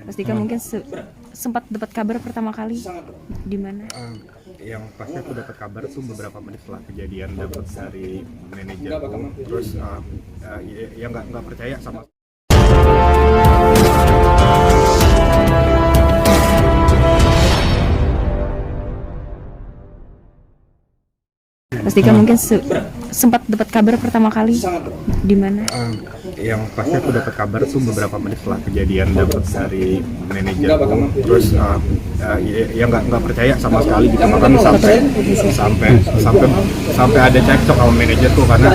Mas Dika mungkin sempat dapat kabar pertama kali di mana? Yang pasti aku dapat kabar tuh beberapa menit setelah kejadian, dapat dari manajerku, terus ya nggak percaya sama. Mas Dika mungkin sempat dapat kabar pertama kali di mana? Yang pasti aku dapat kabar tuh beberapa menit setelah kejadian, dapat dari manajerku, terus ya nggak percaya sama sekali gitu, bahkan sampai ada cekcok sama manajerku karena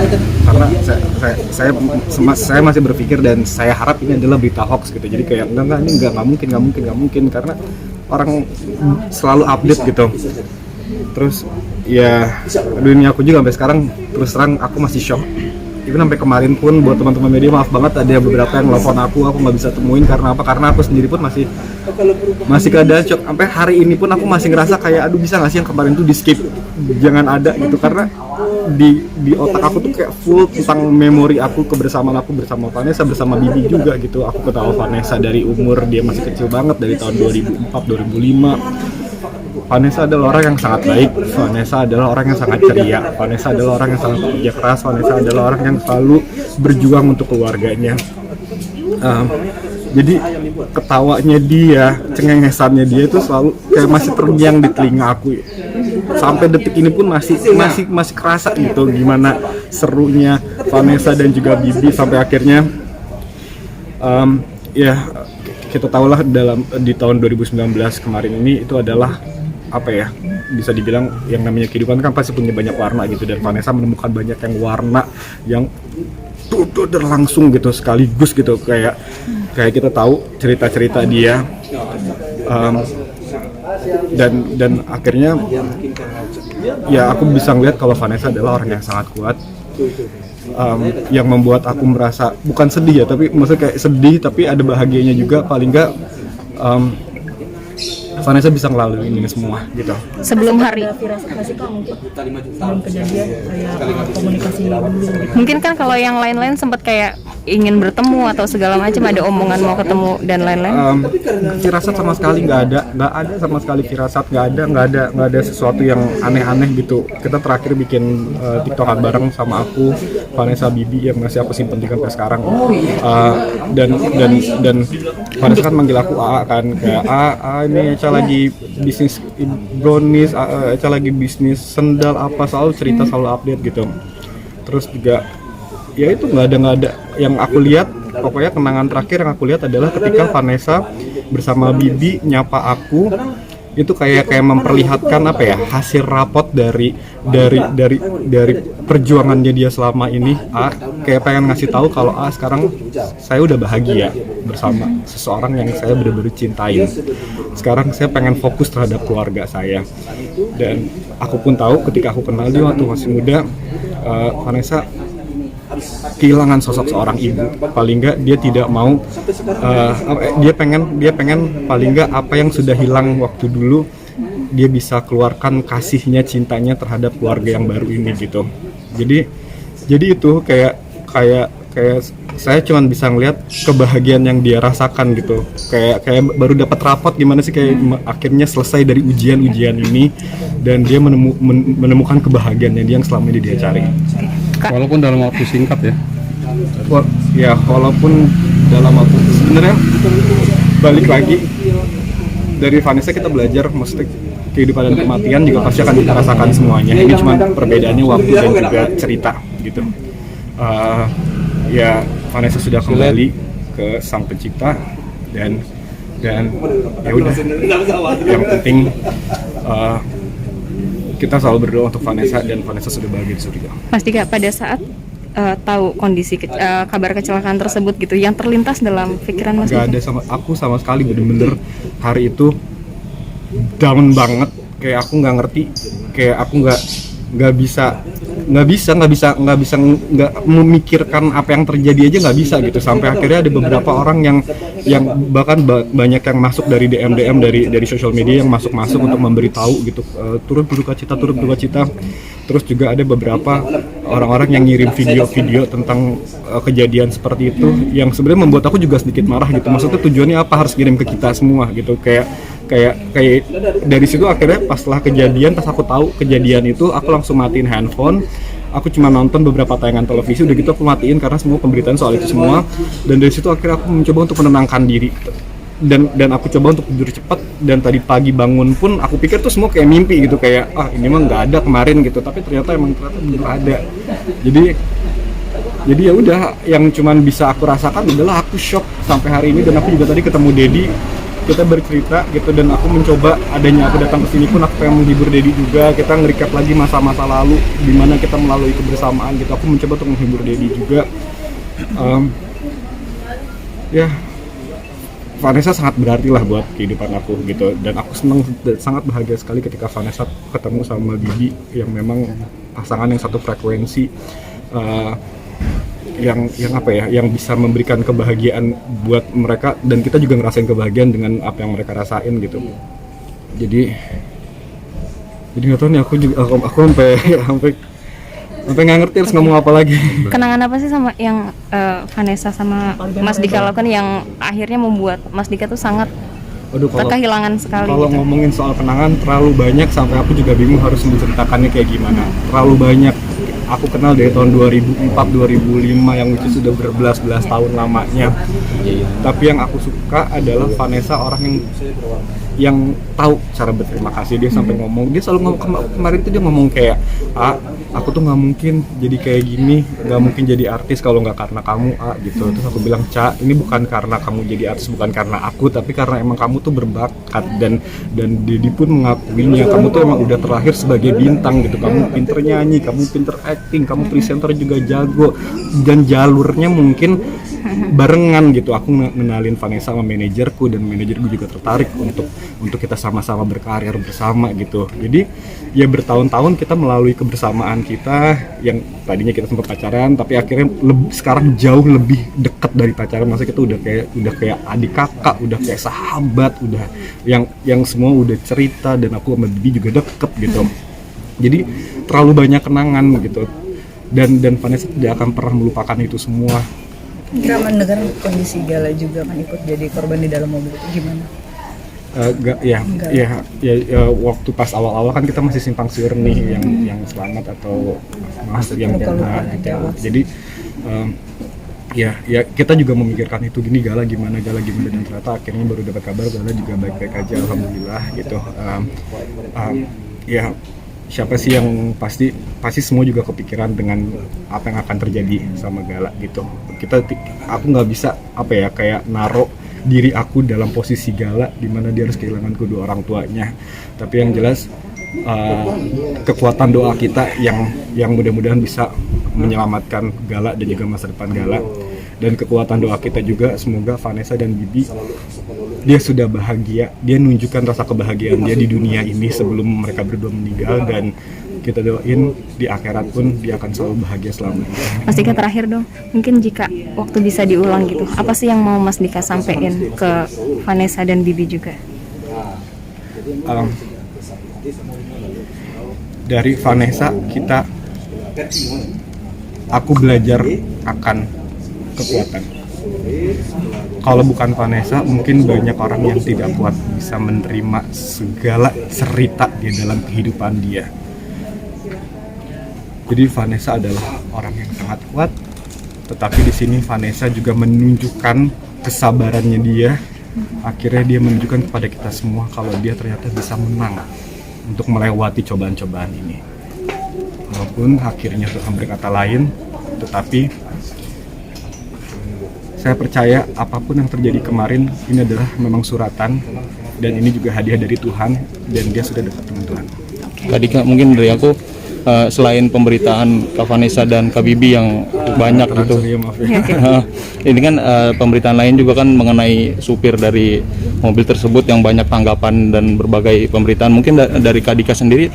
saya masih berpikir dan saya harap ini adalah berita hoax gitu. Jadi kayak enggak ini nggak mungkin karena orang selalu update gitu. Terus ya dunia aku juga sampai sekarang terus terang aku masih shock. Even sampai kemarin pun buat teman-teman media, maaf banget ada beberapa yang nelfon aku nggak bisa temuin karena apa? Karena aku sendiri pun masih keadaan shock. Sampai hari ini pun aku masih ngerasa kayak aduh bisa nggak sih yang kemarin tuh di skip, jangan ada gitu, karena di otak aku tuh kayak full tentang memori aku, kebersamaan aku bersama Vanessa, bersama Bibi juga gitu. Aku ketahui Vanessa dari umur dia masih kecil banget, dari tahun 2004-2005. Vanessa adalah orang yang sangat baik, Vanessa adalah orang yang sangat ceria, Vanessa adalah orang yang sangat bekerja keras, Vanessa adalah orang yang selalu berjuang untuk keluarganya. Jadi ketawanya dia, cengengesannya dia itu selalu kayak masih terngiang di telinga aku. Sampai detik ini pun masih kerasa gitu gimana serunya Vanessa dan juga Bibi sampai akhirnya ya kita tahulah di tahun 2019 kemarin ini itu adalah apa ya, bisa dibilang yang namanya kehidupan kan pasti punya banyak warna gitu, dan Vanessa menemukan banyak yang warna yang tuh berlangsung gitu sekaligus gitu, kayak kita tahu cerita dia dan akhirnya ya aku bisa ngeliat kalau Vanessa adalah orang yang sangat kuat, yang membuat aku merasa bukan sedih ya, tapi maksudnya kayak sedih tapi ada bahagianya juga. Paling nggak Vanessa bisa ngelaluin ini semua gitu. Sebelum hari komunikasi dulu. Mungkin kan kalau yang lain-lain sempat kayak ingin bertemu atau segala macam, ada omongan mau ketemu dan lain-lain. Firasat sama sekali nggak ada sama sekali firasat, nggak ada sesuatu yang aneh-aneh gitu. Kita terakhir bikin TikTokan bareng sama aku, Vanessa, Bibi yang masih aku simpen sampai sekarang. Dan Vanessa kan manggil aku AA kan, kayak ini Eca lagi bisnis brownies, Eca lagi bisnis sendal apa, selalu cerita, selalu update gitu. Terus juga ya itu nggak ada yang aku lihat. Pokoknya kenangan terakhir yang aku lihat adalah ketika Vanessa bersama Bibi nyapa aku, itu kayak memperlihatkan apa ya, hasil rapot dari perjuangannya dia selama ini. Kayak pengen ngasih tahu kalau sekarang saya udah bahagia bersama seseorang yang saya benar-benar cintain. Sekarang saya pengen fokus terhadap keluarga saya. Dan aku pun tahu ketika aku kenal dia waktu masih muda, Vanessa kehilangan sosok seorang ibu. Paling nggak dia tidak mau, dia pengen paling nggak apa yang sudah hilang waktu dulu dia bisa keluarkan kasihnya, cintanya terhadap keluarga yang baru ini gitu. Jadi itu kayak saya cuma bisa ngeliat kebahagiaan yang dia rasakan gitu. Kayak baru dapat rapot gimana sih, kayak akhirnya selesai dari ujian ini dan dia menemukan kebahagiaannya dia yang selama ini dia cari. Walaupun dalam waktu singkat ya. Walaupun dalam waktu, sebenarnya balik lagi dari Vanessa kita belajar, maksudnya kehidupan dan kematian juga pasti akan kita rasakan semuanya. Ini cuma perbedaannya waktu dan juga cerita gitu. Ya Vanessa sudah kembali ke Sang Pencipta dan ya udah, yang penting kita selalu berdoa untuk Vanessa dan Vanessa sudah bahagia di surga. Mas Dika, pada saat tahu kondisi kabar kecelakaan tersebut gitu, yang terlintas dalam pikiran Mas Dika? Gak ada sama sekali, bener-bener hari itu down banget. Kayak aku nggak ngerti, kayak aku nggak bisa memikirkan apa yang terjadi aja, nggak bisa gitu. Sampai akhirnya ada beberapa orang yang bahkan banyak yang masuk dari DM dari sosial media yang masuk untuk memberitahu gitu, turut berduka cita. Terus juga ada beberapa orang-orang yang ngirim video-video tentang kejadian seperti itu yang sebenarnya membuat aku juga sedikit marah gitu. Maksudnya tujuannya apa harus kirim ke kita semua gitu, kayak dari situ akhirnya pas setelah kejadian, pas aku tahu kejadian itu, aku langsung matiin handphone. Aku cuma nonton beberapa tayangan televisi, udah gitu aku matiin karena semua pemberitaan soal itu semua. Dan dari situ akhirnya aku mencoba untuk menenangkan diri dan aku coba untuk tidur cepat. Dan tadi pagi bangun pun aku pikir tuh semua kayak mimpi gitu, kayak ini mah nggak ada kemarin gitu, tapi ternyata bener ada. Jadi ya udah, yang cuman bisa aku rasakan adalah aku shock sampai hari ini. Dan aku juga tadi ketemu Dedi, kita bercerita gitu, dan aku mencoba, adanya aku datang ke sini pun aku pengen menghibur Dedi juga. Kita nge-recap lagi masa-masa lalu di mana kita melalui kebersamaan gitu. Aku mencoba untuk menghibur Dedi juga. Ya, Vanessa sangat berarti lah buat kehidupan aku gitu, dan aku senang, sangat bahagia sekali ketika Vanessa ketemu sama Bibi yang memang pasangan yang satu frekuensi, yang apa ya, yang bisa memberikan kebahagiaan buat mereka, dan kita juga ngerasain kebahagiaan dengan apa yang mereka rasain gitu. Jadi nggak tahu nih, aku sampai nggak ngerti harus ngomong apa lagi. Kenangan apa sih sama yang Vanessa sama Mas Dika lakukan yang akhirnya membuat Mas Dika tuh sangat kehilangan sekali kalau gitu? ngomongin soal kenangan terlalu banyak sampai aku juga bingung harus menceritakannya kayak gimana. Terlalu banyak. Aku kenal dari tahun 2004, 2005 yang itu sudah berbelas-belas tahun lamanya. Tapi yang aku suka adalah Vanessa, orang yang tahu cara berterima kasih. Dia sampai ngomong, dia selalu ngomong, kemarin tuh dia ngomong kayak, aku tuh nggak mungkin jadi kayak gini, nggak mungkin jadi artis kalau nggak karena kamu, gitu. Terus aku bilang, Ca, ini bukan karena kamu jadi artis, bukan karena aku, tapi karena emang kamu tuh berbakat. Dan Dedi pun mengakuinya, kamu tuh emang udah terlahir sebagai bintang gitu. Kamu pinter nyanyi, kamu pinter acting, kamu presenter juga jago, dan jalurnya mungkin barengan gitu. Aku ngenalin Vanessa sama manajerku, dan manajerku juga tertarik untuk kita sama-sama berkarir bersama gitu. Jadi ya bertahun-tahun kita melalui kebersamaan kita yang tadinya kita sempat pacaran, tapi akhirnya sekarang jauh lebih dekat dari pacaran. Maksudnya kita udah kayak adik kakak, udah kayak sahabat, udah yang semua udah cerita, dan aku sama Bibi juga deket gitu. Jadi terlalu banyak kenangan gitu, dan Vanessa tidak akan pernah melupakan itu semua. Kira mendengar kondisi Gala juga kan ikut jadi korban di dalam mobil itu gimana? Waktu pas awal-awal kan kita masih simpang siur nih, yang selamat atau yang kena gitu. Jadi ya kita juga memikirkan itu, gini Gala gimana, dan ternyata akhirnya baru dapat kabar Gala juga baik-baik aja, alhamdulillah gitu. Ya siapa sih yang pasti semua juga kepikiran dengan apa yang akan terjadi sama Gala gitu. Aku nggak bisa kayak naro diri aku dalam posisi Gala di mana dia harus kehilangan kedua orang tuanya. Tapi yang jelas kekuatan doa kita yang mudah-mudahan bisa menyelamatkan Gala dan juga masa depan Gala. Dan kekuatan doa kita juga semoga Vanessa dan Bibi dia sudah bahagia, dia nunjukkan rasa kebahagiaan dia di dunia ini sebelum mereka berdua meninggal, dan kita doain di akhirat pun dia akan selalu bahagia selamanya. Mas Dika, terakhir dong, mungkin jika waktu bisa diulang gitu, apa sih yang mau Mas Dika sampein ke Vanessa dan Bibi juga? Dari Vanessa aku belajar akan kekuatan. Kalau bukan Vanessa, mungkin banyak orang yang tidak kuat bisa menerima segala cerita di dalam kehidupan dia. Jadi Vanessa adalah orang yang sangat kuat, tetapi di sini Vanessa juga menunjukkan kesabarannya dia. Akhirnya dia menunjukkan kepada kita semua kalau dia ternyata bisa menang untuk melewati cobaan-cobaan ini. Walaupun akhirnya Tuhan berkata lain, tetapi saya percaya apapun yang terjadi kemarin ini adalah memang suratan, dan ini juga hadiah dari Tuhan, dan dia sudah dekat dengan Tuhan. Tadi Kak, mungkin dari aku selain pemberitaan Kak Vanessa dan Kak Bibi yang banyak gitu, ini kan pemberitaan lain juga kan mengenai supir dari mobil tersebut yang banyak tanggapan dan berbagai pemberitaan. Mungkin dari Kak Dika sendiri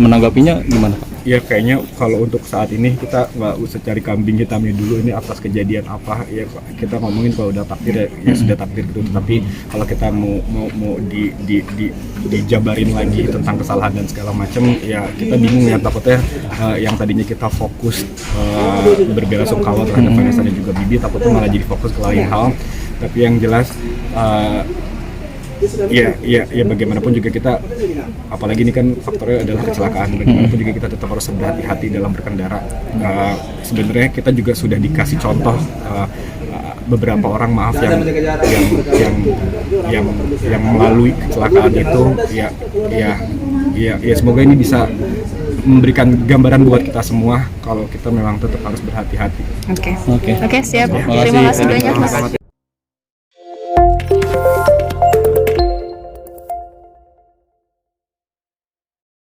menanggapinya gimana? ya kayaknya kalau untuk saat ini kita nggak usah cari kambing hitamnya dulu ini atas kejadian apa, ya kita ngomongin kalau udah takdir ya sudah takdir gitu. Tapi kalau kita mau dijabarin lagi tentang kesalahan dan segala macam, ya kita bingung ya, takutnya yang tadinya kita fokus berbela sungkawa terhadap Vanessa dan juga Bibi, takutnya malah jadi fokus ke lain hal. Tapi yang jelas ya bagaimanapun juga kita, apalagi ini kan faktornya adalah kecelakaan, bagaimanapun juga kita tetap harus berhati-hati dalam berkendara. Sebenarnya kita juga sudah dikasih contoh beberapa orang, maaf, yang melalui kecelakaan itu, ya semoga ini bisa memberikan gambaran buat kita semua kalau kita memang tetap harus berhati-hati. Oke, siap. Terima Terima kasih. kasih banyak Mas.